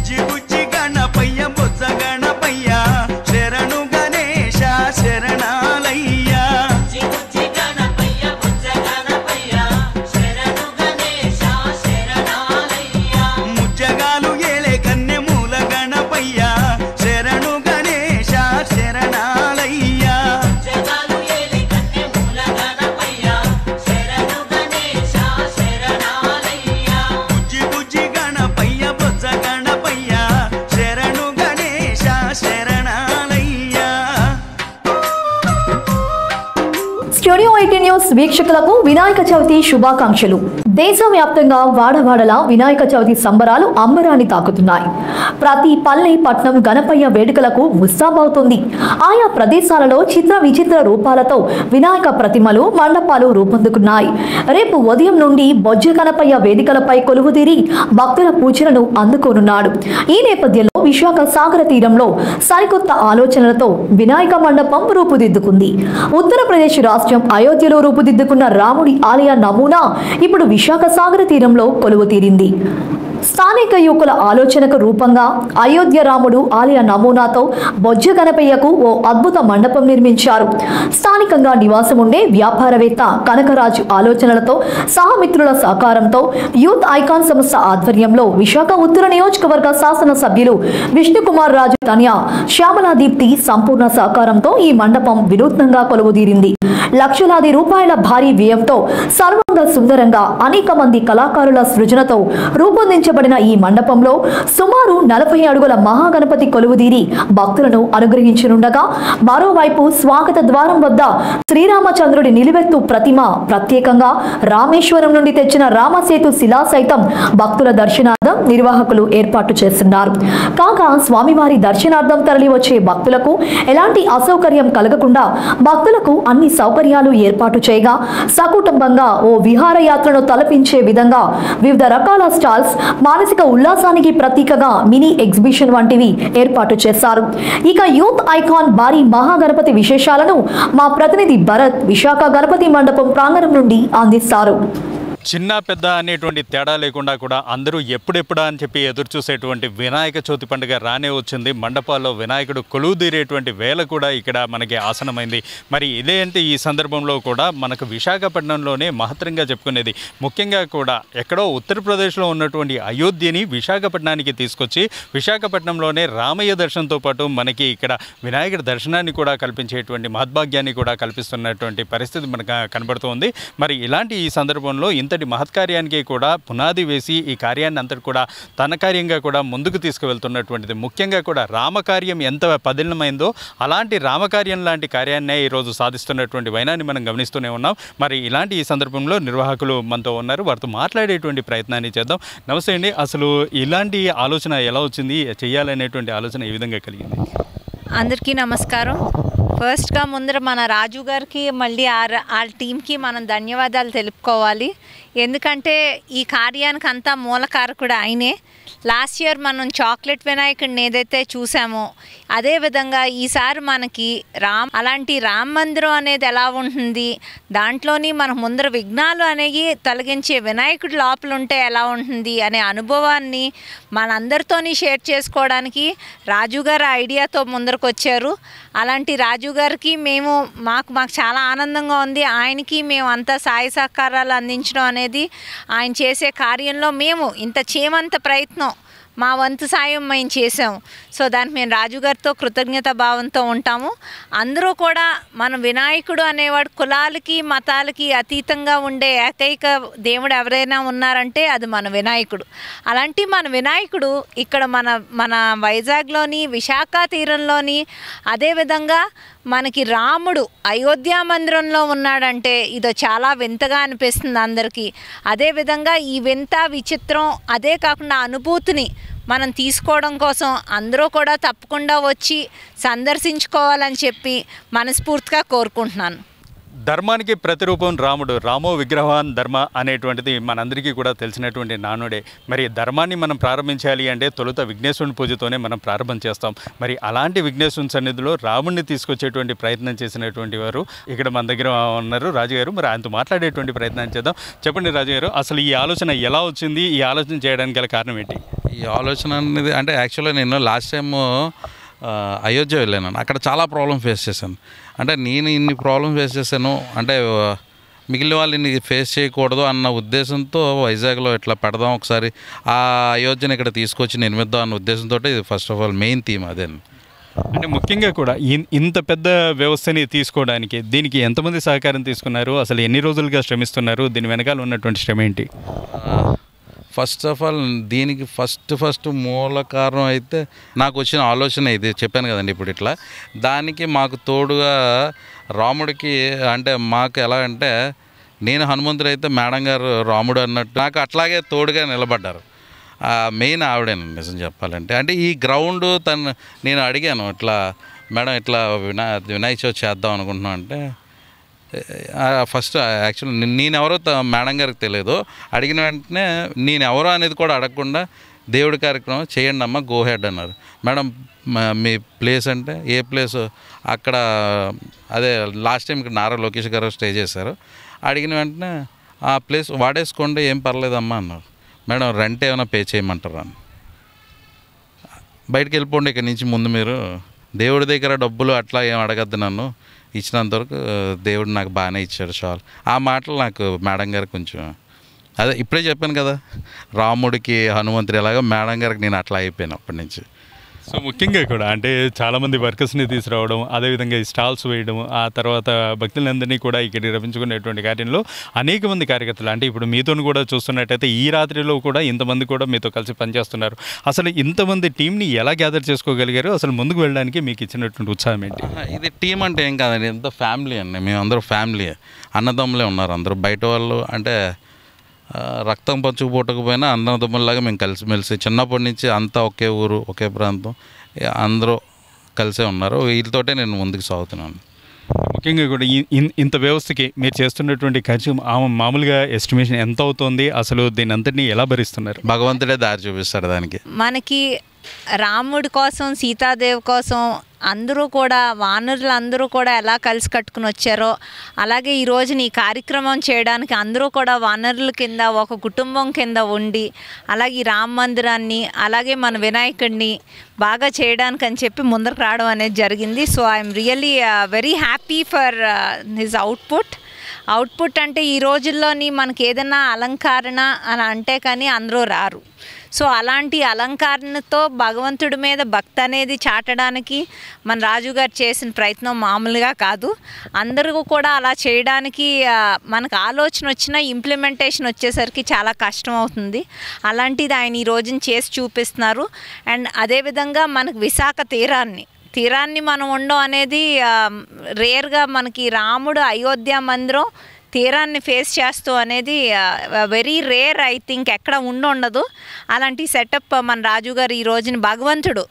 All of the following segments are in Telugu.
బుజ్జి బుజ్జి గణపయ్య బొజ్జ గణపయ్య శరణు గణేశ శరణాలయ్య ముజ్జగాలు ఏలే కన్నె మూల గణపయ్య శరణు గణేశ శరణాలయ్య బుజ్జి బుజ్జి గణపయ్య బొజ్జ గణపయ్య శరణు గణేశ శరణాలయ్య. స్టూడియో 18 న్యూస్ వీక్షకులకు వినాయక చవితి శుభాకాంక్షలు. దేశవ్యాప్తంగా వాడవాడల వినాయక చవితి సంబరాలు అంబరాన్ని తాకుతున్నాయి. ప్రతి పల్లె పట్నం గణపయ్య వేడుకలకు ముస్తాబవుతుంది. ఆయా ప్రదేశాలలో చిత్ర విచిత్ర రూపాలతో వినాయక ప్రతిమలు మండపాలు రూపొందుకున్నాయి. రేపు ఉదయం నుండి బొజ్జ గణపయ్య వేదికలపై కొలువుదీరి భక్తుల పూజలను అందుకోనున్నాడు. ఈ నేపథ్యంలో విశాఖ సాగర తీరంలో సరికొత్త ఆలోచనలతో వినాయక మండపం రూపుదిద్దుకుంది. ఉత్తరప్రదేశ్ రాష్ట్రం అయోధ్యలో రూపుదిద్దుకున్న రాముడి ఆలయ నమూనా ఇప్పుడు విశాఖ సాగర తీరంలో కొలువు తీరింది. స్థానిక యువకుల ఆలోచనకు రూపంగా అయోధ్య రాముడు ఆలయ నమూనాతో బొజ్జ గణపయ్యకు ఓ అద్భుత మండపం నిర్మించారు. స్థానికంగా నివాసం ఉండే వ్యాపారవేత్త కనకరాజు ఆలోచనలతో సహమిత్రుల సహకారంతో యూత్ ఐకాన్ సంస్థ ఆధ్వర్యంలో విశాఖ ఉత్తర నియోజకవర్గ శాసన సభ్యులు విష్ణుకుమార్ రాజు తన్య శ్యామలాదీప్తి సంపూర్ణ సహకారంతో ఈ మండపం వినూత్నంగా కొలువుదీరింది. లక్షలాది రూపాయల భారీ వ్యయంతో సర్వంగా సుందరంగా అనేక మంది కళాకారుల సృజనతో రూపొందించబడిన ఈ మండపంలో సుమారు 40 అడుగుల మహాగణపతి కొలువుదీరి భక్తులను అనుగ్రహించనుండగా, మరోవైపు స్వాగత ద్వారం వద్ద శ్రీరామచంద్రుడి నిలువెత్తు ప్రతిమ, ప్రత్యేకంగా రామేశ్వరం నుండి తెచ్చిన రామసేతు శిలా సైతం భక్తుల దర్శనార్థం నిర్వాహకులు ఏర్పాటు చేస్తున్నారు. కాగా స్వామివారి దర్శనార్థం తరలి వచ్చే భక్తులకు ఎలాంటి అసౌకర్యం కలగకుండా భక్తులకు అన్ని సౌకర్యాలు ఏర్పాటు చేయగా, సకుటుంబంగా ఓ విహారయాత్రను తలపించే విధంగా వివిధ రకాల స్టాల్స్, మానసిక ఉల్లాసానికి ప్రతీకగా మినీ ఎగ్జిబిషన్ వంటివి ఏర్పాటు చేశారు. ఇక యూత్ ఐకాన్ భారీ మహాగణపతి విశేషాలను మా ప్రతినిధి భరత్ విశాఖ గణపతి మండపం ప్రాంగణం నుండి అందిస్తారు. చిన్న పెద్ద అనేటువంటి తేడా లేకుండా కూడా అందరూ ఎప్పుడెప్పుడా అని చెప్పి ఎదురు చూసేటువంటి వినాయక చవితి పండుగ రానే వచ్చింది. మండపాల్లో వినాయకుడు కొలువుదీరేటువంటి వేళ కూడా ఇక్కడ మనకి ఆసనమైంది. మరి ఇదేంటి ఈ సందర్భంలో కూడా మనకు విశాఖపట్నంలోనే మహత్తరంగా చెప్పుకునేది. ముఖ్యంగా కూడా ఎక్కడో ఉత్తరప్రదేశ్లో ఉన్నటువంటి అయోధ్యని విశాఖపట్నానికి తీసుకొచ్చి విశాఖపట్నంలోనే రామయ్య దర్శనంతో పాటు మనకి ఇక్కడ వినాయకుడి దర్శనాన్ని కూడా కల్పించేటువంటి మహద్భాగ్యాన్ని కూడా కల్పిస్తున్నటువంటి పరిస్థితి మనకు కనబడుతోంది. మరి ఇలాంటి ఈ సందర్భంలో ఇంతటి మహత్కార్యానికి కూడా పునాది వేసి ఈ కార్యాన్ని అంతటి కూడా తన కార్యంగా కూడా ముందుకు తీసుకువెళ్తున్నటువంటిది. ముఖ్యంగా కూడా రామకార్యం ఎంత పదిలమైందో అలాంటి రామకార్యం లాంటి కార్యాన్నే ఈరోజు సాధిస్తున్నటువంటి వైనాన్ని మనం గమనిస్తూనే ఉన్నాం. మరి ఇలాంటి ఈ సందర్భంలో నిర్వాహకులు మనతో ఉన్నారు, వారితో మాట్లాడేటువంటి ప్రయత్నాన్ని చేద్దాం. నమస్తే అండి, అసలు ఇలాంటి ఆలోచన ఎలా వచ్చింది, చేయాలనేటువంటి ఆలోచన ఏ విధంగా కలిగింది? అందరికీ నమస్కారం. ఫస్ట్గా ముందర మన రాజు గారికి మళ్ళీ ఆ టీంకి మనం ధన్యవాదాలు తెలుపుకోవాలి. ఎందుకంటే ఈ కార్యానికి అంతా మూలకారకుడు ఆయనే. లాస్ట్ ఇయర్ మనం చాక్లెట్ వినాయకుడిని ఏదైతే చూసామో అదేవిధంగా ఈసారి మనకి అలాంటి రామ మందిరం అనేది ఎలా ఉంటుంది, దాంట్లోని మన ముందర విఘ్నాలు అనేవి తొలగించే వినాయకుడు లోపల ఉంటే ఎలా ఉంటుంది అనే అనుభవాన్ని మనందరితోని షేర్ చేసుకోవడానికి రాజుగారు ఐడియాతో ముందరకు వచ్చారు. అలాంటి రాజు గారికి మాకు చాలా ఆనందంగా ఉంది. ఆయనకి మేము అంతా సాయ సహకారాలు అందించడం అనేది ఆయన చేసే కార్యంలో మేము ఇంత చేయమంత ప్రయత్నం మా వంతు సాయం మేము చేసాము. సో దానికి మేము రాజుగారితో కృతజ్ఞత భావంతో ఉంటాము. అందరూ కూడా మన వినాయకుడు అనేవాడు కులాలకి మతాలకి అతీతంగా ఉండే ఏకైక దేవుడు ఎవరైనా ఉన్నారంటే అది మన వినాయకుడు. అలాంటి మన వినాయకుడు ఇక్కడ మన వైజాగ్లోని విశాఖ తీరంలోని అదేవిధంగా మనకి రాముడు అయోధ్య మందిరంలో ఉన్నాడంటే ఇదో చాలా వింతగా అనిపిస్తుంది అందరికీ. అదేవిధంగా ఈ వింత విచిత్రం అదే కాకుండా అనుభూతిని మనం తీసుకోవడం కోసం అందరూ కూడా తప్పకుండా వచ్చి సందర్శించుకోవాలని చెప్పి మనస్ఫూర్తిగా కోరుకుంటున్నాను. ధర్మానికి ప్రతిరూపం రాముడు, రామో విగ్రహాన్ ధర్మ అనేటువంటిది మనందరికీ కూడా తెలిసినటువంటి నానుడే. మరి ధర్మాన్ని మనం ప్రారంభించాలి అంటే తొలుత విఘ్నేశ్వరుని పూజతోనే మనం ప్రారంభం చేస్తాం. మరి అలాంటి విఘ్నేశ్వరుని సన్నిధిలో రాముడిని తీసుకొచ్చేటువంటి ప్రయత్నం చేసినటువంటి వారు ఇక్కడ మన దగ్గర ఉన్నారు రాజుగారు. మరి ఆయనతో మాట్లాడేటువంటి ప్రయత్నం చేద్దాం. చెప్పండి రాజుగారు, అసలు ఈ ఆలోచన ఎలా వచ్చింది? ఈ ఆలోచన చేయడానికి గల కారణం ఏంటి? ఈ ఆలోచన అనేది అంటే యాక్చువల్గా నేను లాస్ట్ టైం అయోధ్య వెళ్ళాను. అక్కడ చాలా ప్రాబ్లం ఫేస్ చేశాను. అంటే నేను ఇన్ని ప్రాబ్లం ఫేస్ చేశాను అంటే మిగిలిన వాళ్ళు ఇన్ని ఫేస్ చేయకూడదు అన్న ఉద్దేశంతో వైజాగ్లో ఇట్లా పెడదాం, ఒకసారి ఆ అయోధ్యను ఇక్కడ తీసుకొచ్చి నిర్మిద్దాం అన్న ఉద్దేశంతో ఇది first of all main theme అదే. అంటే ముఖ్యంగా కూడా ఇంత పెద్ద వ్యవస్థని తీసుకోవడానికి దీనికి ఎంతమంది సహకారం తీసుకున్నారు? అసలు ఎన్ని రోజులుగా శ్రమిస్తున్నారు? దీని వెనకాల ఉన్నటువంటి శ్రమ ఏంటి? ఫస్ట్ ఆఫ్ ఆల్ దీనికి ఫస్ట్ మూల కారణం అయితే నాకు వచ్చిన ఆలోచన ఇది చెప్పాను కదండి ఇప్పుడు ఇట్లా. దానికి మాకు తోడుగా రాముడికి అంటే మాకు ఎలా అంటే నేను హనుమంతుడు అయితే మేడం గారు రాముడు అన్నట్టు నాకు అట్లాగే తోడుగా నిలబడ్డారు. మెయిన్ ఆవిడేనండి నిజం చెప్పాలంటే. అంటే ఈ గ్రౌండ్ నేను అడిగాను ఇట్లా మేడం ఇట్లా వినాయక చవితి చేద్దాం అనుకుంటున్నాం అంటే ఫస్ట్ యాక్చువల్లీ నేనెవరో మేడం గారికి తెలియదు. అడిగిన వెంటనే నేనెవరో అనేది కూడా అడగకుండా దేవుడి కార్యక్రమం చేయండి అమ్మ గో హెడ్ అన్నారు. మేడం మీ ప్లేస్ అంటే ఏ ప్లేస్? అక్కడ అదే లాస్ట్ టైం ఇక్కడ నారా లోకేష్ గారు స్టే చేశారు. అడిగిన వెంటనే ఆ ప్లేస్ వాడేసుకోండి ఏం పర్లేదమ్మా అన్నారు. మేడం రెంట్ ఏమైనా పే చేయమంటారా అని. బయటకు వెళ్ళిపోండి ఇక్కడి నుంచి ముందు, మీరు దేవుడి దగ్గర డబ్బులు అట్లా ఏం అడగద్దు, నన్ను ఇచ్చినంతవరకు దేవుడు నాకు బాగానే ఇచ్చాడు చాలు. ఆ మాటలు నాకు మేడం గారు కొంచెం అదే ఇప్పుడే చెప్పాను కదా రాముడికి హనుమంతుడు ఎలాగో మేడం గారికి నేను అట్లా అయిపోయాను అప్పటి నుంచి. సో ముఖ్యంగా కూడా అంటే చాలామంది వర్కర్స్ని తీసుకురావడం, అదేవిధంగా ఈ స్టాల్స్ వేయడం, ఆ తర్వాత భక్తులందరినీ కూడా ఇక్కడ రప్పించుకునేటువంటి కార్యంలో అనేక మంది కార్యకర్తలు అంటే ఇప్పుడు మీతో కూడా చూస్తున్నట్టయితే ఈ రాత్రిలో కూడా ఇంతమంది కూడా మీతో కలిసి పనిచేస్తున్నారు. అసలు ఇంతమంది టీంని ఎలా గ్యాదర్ చేసుకోగలిగారు? అసలు ముందుకు వెళ్ళడానికి మీకు ఇచ్చినటువంటి ఉత్సాహం ఏంటి? ఇది టీం అంటే ఏం కాదండి, ఎంత ఫ్యామిలీ అండి. మేమందరూ ఫ్యామిలీ, అన్నదమ్ములే ఉన్నారు అందరూ. బయట వాళ్ళు అంటే రక్తం పంచుకుపోటకపోయినా అన్నదమ్ముల్లాగా మేము కలిసిమెలిసి చిన్నప్పటి నుంచి అంతా ఒకే ఊరు ఒకే ప్రాంతం అందరూ కలిసే ఉన్నారు. వీళ్ళతోటే నేను ముందుకు సాగుతున్నాను. ముఖ్యంగా కూడా ఇంత వ్యవస్థకి మీరు చేస్తున్నటువంటి ఖర్చు మామూలుగా ఎస్టిమేషన్ ఎంత అవుతుంది? అసలు దీని అంతటినీ ఎలా భరిస్తున్నారు? భగవంతుడే దారి చూపిస్తాడు దానికి. మనకి రాముడి కోసం సీతాదేవి కోసం అందరూ కూడా వానరులు అందరూ కూడా ఎలా కలిసి కట్టుకుని వచ్చారో అలాగే ఈ రోజున ఈ కార్యక్రమం చేయడానికి అందరూ కూడా వానరుల కింద ఒక కుటుంబం కింద ఉండి అలాగే ఈ రామ మందిరాన్ని అలాగే మన వినాయకుడిని బాగా చేయడానికి అని చెప్పి ముందరకు రావడం అనేది జరిగింది. So I'm really very happy for his output అంటే ఈ రోజుల్లోని మనకి ఏదైనా అలంకరణ అని అంటే కానీ అందరూ రారు. సో అలాంటి అలంకరణతో భగవంతుడి మీద భక్తి అనేది చాటడానికి మన రాజుగారు చేసిన ప్రయత్నం మామూలుగా కాదు. అందరూ కూడా అలా చేయడానికి మనకు ఆలోచన వచ్చినా ఇంప్లిమెంటేషన్ వచ్చేసరికి చాలా కష్టం అవుతుంది. అలాంటిది ఆయన ఈ రోజున చేసి చూపిస్తున్నారు. అండ్ అదేవిధంగా మనకు విశాఖ తీరాన్ని మనం ఉండడం అనేది రేర్గా మనకి రాముడు అయోధ్య మందిరం తీరాన్ని ఫేస్ చేస్తూ అనేది వెరీ రేర్. ఐ థింక్ ఎక్కడ ఉండదు అలాంటి సెటప్ మన రాజుగారు ఈ రోజున భగవంతుడు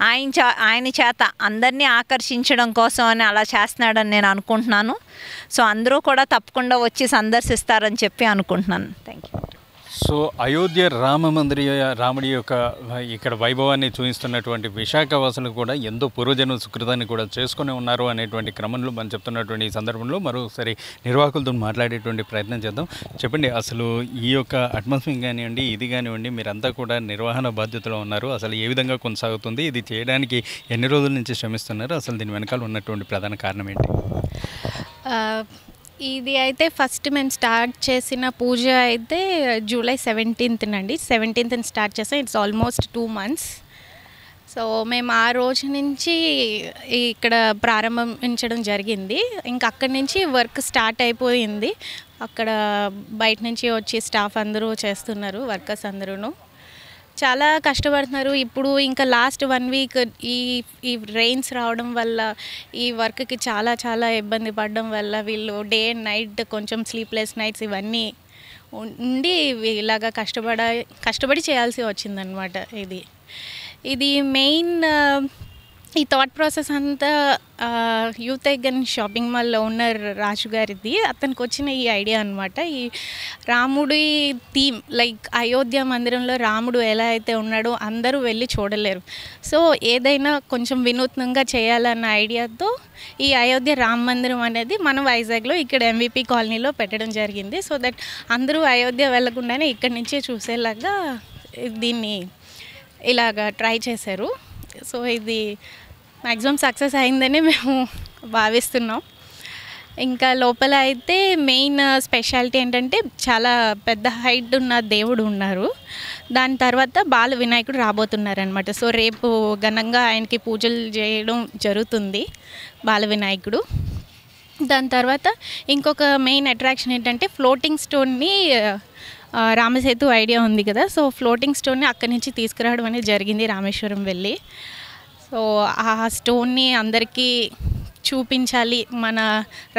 ఆయన చేత అందరినీ ఆకర్షించడం కోసం అని అలా చేస్తున్నాడని నేను అనుకుంటున్నాను. సో అందరూ కూడా తప్పకుండా వచ్చి సందర్శిస్తారని చెప్పి అనుకుంటున్నాను. Thank you. సో అయోధ్య రాముడి యొక్క ఇక్కడ వైభవాన్ని చూపిస్తున్నటువంటి విశాఖవాసులు కూడా ఎంతో పూర్వజన్మ సుకృతాన్ని కూడా చేసుకుని ఉన్నారు అనేటువంటి క్రమంలో మనం చెప్తున్నటువంటి ఈ సందర్భంలో మరోసారి నిర్వాహకులతో మాట్లాడేటువంటి ప్రయత్నం చేద్దాం. చెప్పండి, అసలు ఈ యొక్క అట్మాస్ఫియర్ కానివ్వండి, ఇది కానివ్వండి, మీరంతా కూడా నిర్వహణ బాధ్యతలో ఉన్నారు. అసలు ఏ విధంగా కొనసాగుతుంది? ఇది చేయడానికి ఎన్ని రోజుల నుంచి శ్రమిస్తున్నారు? అసలు దీని వెనకాల ఉన్నటువంటి ప్రధాన కారణం ఏంటి? ఇది అయితే ఫస్ట్ మేము స్టార్ట్ చేసిన పూజ అయితే జూలై 17th అండి. 17th స్టార్ట్ చేసాం. It's almost 2 months. సో మేము ఆ రోజు నుంచి ఇక్కడ ప్రారంభించడం జరిగింది. ఇంకా అక్కడి నుంచి వర్క్ స్టార్ట్ అయిపోయింది. అక్కడ బయట నుంచి వచ్చి స్టాఫ్ అందరూ చేస్తున్నారు, వర్కర్స్ అందరూ చాలా కష్టపడుతున్నారు. ఇప్పుడు ఇంకా లాస్ట్ 1 week ఈ రెయిన్స్ రావడం వల్ల ఈ వర్క్కి చాలా ఇబ్బంది పడడం వల్ల వీళ్ళు డే అండ్ నైట్ కొంచెం స్లీప్లెస్ నైట్స్ ఇవన్నీ ఉండి ఇలాగా కష్టపడి చేయాల్సి వచ్చిందనమాట. ఇది మెయిన్ ఈ థాట్ ప్రాసెస్ అంతా యూత్ ఐగన్ షాపింగ్ మాల్లో ఓనర్ రాజు గారిది. అతనికి వచ్చిన ఈ ఐడియా అనమాట. ఈ రాముడి థీమ్, లైక్ అయోధ్య మందిరంలో రాముడు ఎలా అయితే ఉన్నాడో అందరూ వెళ్ళి చూడలేరు. సో ఏదైనా కొంచెం వినూత్నంగా చేయాలన్న ఐడియాతో ఈ అయోధ్య రామ మందిరం అనేది మన వైజాగ్లో ఇక్కడ MVP కాలనీలో పెట్టడం జరిగింది. సో దట్ అందరూ అయోధ్య వెళ్ళకుండానే ఇక్కడి నుంచే చూసేలాగా దీన్ని ఇలాగా ట్రై చేశారు. సో ఇది మ్యాక్సిమం సక్సెస్ అయిందని మేము భావిస్తున్నాం. ఇంకా లోపల అయితే మెయిన్ స్పెషాలిటీ ఏంటంటే చాలా పెద్ద హైట్ ఉన్న దేవుడు ఉన్నారు. దాని తర్వాత బాల వినాయకుడు రాబోతున్నారు అనమాట. సో రేపు ఘనంగా ఆయనకి పూజలు చేయడం జరుగుతుంది బాల వినాయకుడు. దాని తర్వాత ఇంకొక మెయిన్ అట్రాక్షన్ ఏంటంటే ఫ్లోటింగ్ స్టోన్ని, రామసేతు ఐడియా ఉంది కదా, సో ఫ్లోటింగ్ స్టోన్ని అక్కడి నుంచి తీసుకురావడం అనేది జరిగింది రామేశ్వరం వెళ్ళి. సో ఆ స్టోన్ని అందరికీ చూపించాలి, మన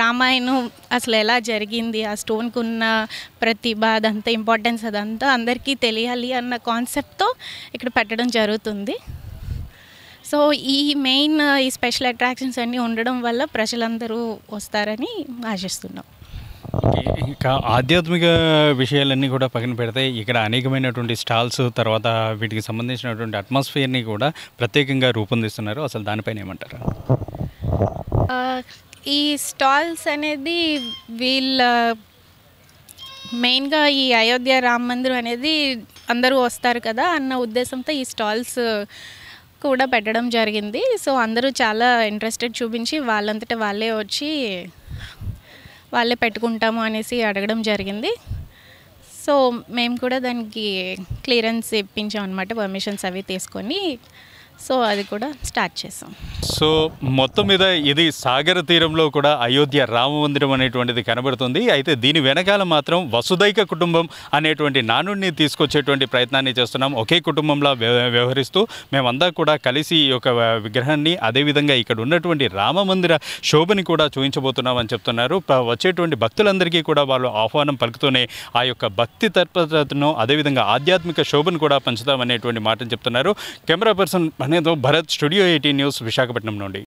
రామాయణం అసలు ఎలా జరిగింది, ఆ స్టోన్కి ఉన్న ప్రతిభ, అదంతా ఇంపార్టెన్స్ అదంతా అందరికీ తెలియాలి అన్న కాన్సెప్ట్తో ఇక్కడ పెట్టడం జరుగుతుంది. సో ఈ మెయిన్ ఈ స్పెషల్ అట్రాక్షన్స్ అన్నీ ఉండడం వల్ల ప్రజలందరూ వస్తారని ఆశిస్తున్నాం. ఇంకా ఆధ్యాత్మిక విషయాలన్నీ కూడా పక్కన పెడితే ఇక్కడ అనేకమైనటువంటి స్టాల్స్, తర్వాత వీటికి సంబంధించినటువంటి అట్మాస్ఫియర్ని కూడా ప్రత్యేకంగా రూపొందిస్తున్నారు. అసలు దానిపైన ఏమంటారు? ఈ స్టాల్స్ అనేది వీళ్ళ మెయిన్గా ఈ అయోధ్య రామ మందిరం అనేది అందరూ వస్తారు కదా అన్న ఉద్దేశంతో ఈ స్టాల్స్ కూడా పెట్టడం జరిగింది. సో అందరూ చాలా ఇంట్రెస్టెడ్ చూపించి వాళ్ళంతటా వాళ్ళే వచ్చి వాళ్ళే పెట్టుకుంటాము అనేసి అడగడం జరిగింది. సో మేము కూడా దానికి క్లియరెన్స్ ఇప్పించాం అనమాట, పర్మిషన్స్ అవి తీసుకొని. సో అది కూడా స్టార్ట్ చేసాం. సో మొత్తం మీద ఇది సాగర తీరంలో కూడా అయోధ్య రామ మందిరం అనేటువంటిది కనబడుతుంది. అయితే దీని వెనకాల మాత్రం వసుదైక కుటుంబం అనేటువంటి నానుడిని తీసుకొచ్చేటువంటి ప్రయత్నాన్ని చేస్తున్నాం. ఒకే కుటుంబంలా వ్యవహరిస్తూ మేమంతా కూడా కలిసి ఈ యొక్క విగ్రహాన్ని, అదేవిధంగా ఇక్కడ ఉన్నటువంటి రామ మందిర శోభని కూడా చూపించబోతున్నామని చెప్తున్నారు. వచ్చేటువంటి భక్తులందరికీ కూడా వాళ్ళు ఆహ్వానం పలుకుతూనే ఆ యొక్క భక్తి తత్పరతను, అదేవిధంగా ఆధ్యాత్మిక శోభను కూడా పంచుతామనేటువంటి మాటను చెప్తున్నారు. కెమెరా పర్సన్ అనేదో భరత్, స్టూడియో 18 న్యూస్, విశాఖపట్నం నుండి.